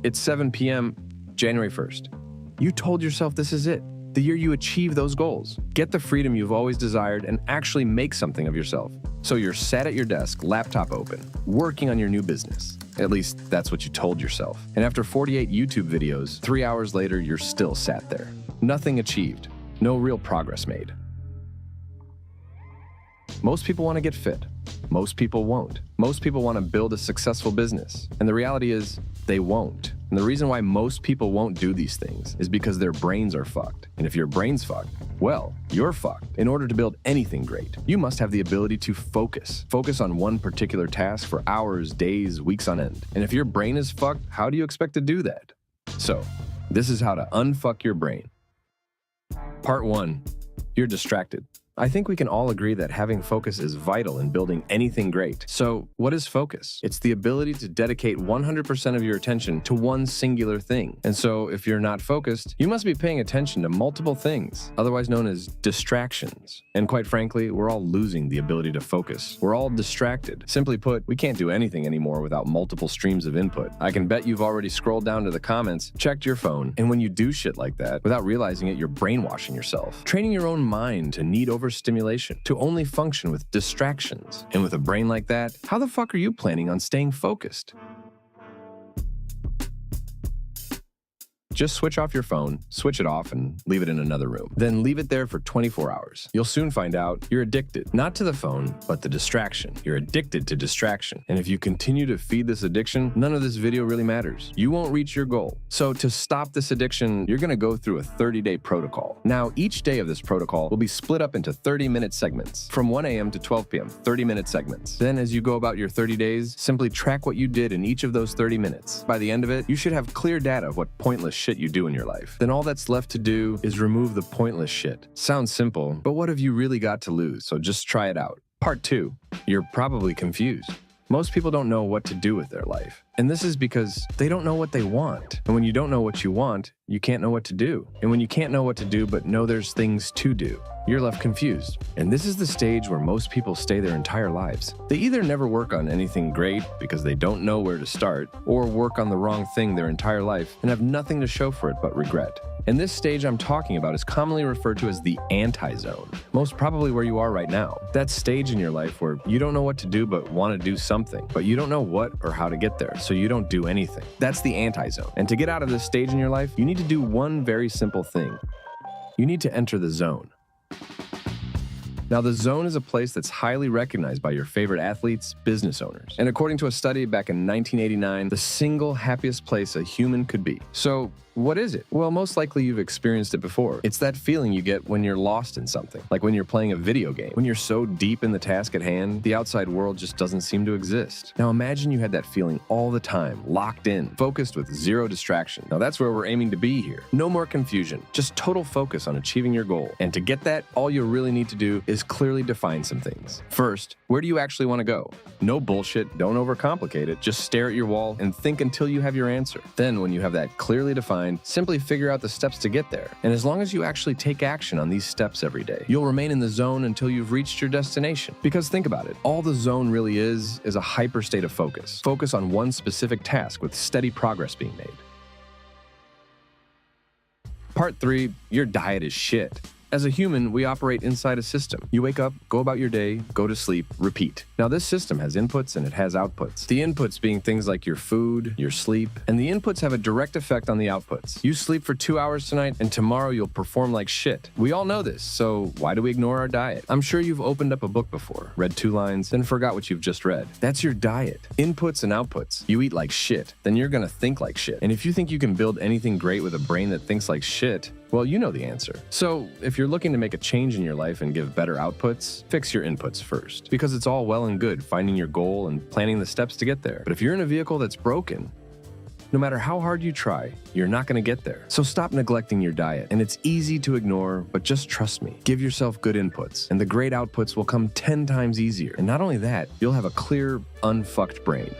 It's 7 p.m., January 1st. You told yourself this is it, the year you achieve those goals. Get the freedom you've always desired and actually make something of yourself. So you're sat at your desk, laptop open, working on your new business. At least that's what you told yourself. And after 48 YouTube videos, 3 hours later, you're still sat there. Nothing achieved. No real progress made. Most people want to get fit. Most people won't. Most people want to build a successful business. And the reality is, they won't. And the reason why most people won't do these things is because their brains are fucked. And if your brain's fucked, well, you're fucked. In order to build anything great, you must have the ability to focus. Focus on one particular task for hours, days, weeks on end. And if your brain is fucked, how do you expect to do that? So, this is how to unfuck your brain. Part 1. You're distracted. I think we can all agree that having focus is vital in building anything great. So, what is focus? It's the ability to dedicate 100% of your attention to one singular thing. And so, if you're not focused, you must be paying attention to multiple things, otherwise known as distractions. And quite frankly, we're all losing the ability to focus. We're all distracted. Simply put, we can't do anything anymore without multiple streams of input. I can bet you've already scrolled down to the comments, checked your phone, and when you do shit like that, without realizing it, you're brainwashing yourself. Training your own mind to need overstimulation, to only function with distractions. And with a brain like that, how the fuck are you planning on staying focused? Just switch off your phone, switch it off, and leave it in another room. Then leave it there for 24 hours. You'll soon find out you're addicted, not to the phone, but the distraction. You're addicted to distraction. And if you continue to feed this addiction, none of this video really matters. You won't reach your goal. So to stop this addiction, you're gonna go through a 30-day protocol. Now, each day of this protocol will be split up into 30-minute segments. From 1 a.m. to 12 p.m., 30-minute segments. Then as you go about your 30 days, simply track what you did in each of those 30 minutes. By the end of it, you should have clear data of what pointless shit you do in your life. Then all that's left to do is remove the pointless shit. Sounds simple, but what have you really got to lose? So just try it out. Part 2. You're probably confused. Most people don't know what to do with their life. And this is because they don't know what they want. And when you don't know what you want, you can't know what to do. And when you can't know what to do but know there's things to do, you're left confused. And this is the stage where most people stay their entire lives. They either never work on anything great because they don't know where to start, or work on the wrong thing their entire life and have nothing to show for it but regret. And this stage I'm talking about is commonly referred to as the anti-zone, most probably where you are right now. That stage in your life where you don't know what to do but want to do something, but you don't know what or how to get there, so you don't do anything. That's the anti-zone. And to get out of this stage in your life, you need to do one very simple thing. You need to enter the zone. Now, the zone is a place that's highly recognized by your favorite athletes, business owners. And according to a study back in 1989, the single happiest place a human could be. So, what is it? Well, most likely you've experienced it before. It's that feeling you get when you're lost in something, like when you're playing a video game. When you're so deep in the task at hand, the outside world just doesn't seem to exist. Now imagine you had that feeling all the time, locked in, focused with zero distraction. Now that's where we're aiming to be here. No more confusion, just total focus on achieving your goal. And to get that, all you really need to do is clearly define some things. First, where do you actually want to go? No bullshit, don't overcomplicate it, just stare at your wall and think until you have your answer. Then when you have that clearly defined, simply figure out the steps to get there. And as long as you actually take action on these steps every day, you'll remain in the zone until you've reached your destination. Because think about it, all the zone really is a hyper state of focus. Focus on one specific task with steady progress being made. Part 3, your diet is shit. As a human, we operate inside a system. You wake up, go about your day, go to sleep, repeat. Now this system has inputs and it has outputs. The inputs being things like your food, your sleep, and the inputs have a direct effect on the outputs. You sleep for 2 hours tonight and tomorrow you'll perform like shit. We all know this, so why do we ignore our diet? I'm sure you've opened up a book before, read 2 lines, then forgot what you've just read. That's your diet. Inputs and outputs. You eat like shit, then you're gonna think like shit. And if you think you can build anything great with a brain that thinks like shit, well, you know the answer. So, if you're looking to make a change in your life and give better outputs, fix your inputs first. Because it's all well and good finding your goal and planning the steps to get there. But if you're in a vehicle that's broken, no matter how hard you try, you're not going to get there. So stop neglecting your diet. And it's easy to ignore, but just trust me. Give yourself good inputs, and the great outputs will come 10 times easier. And not only that, you'll have a clear, unfucked brain.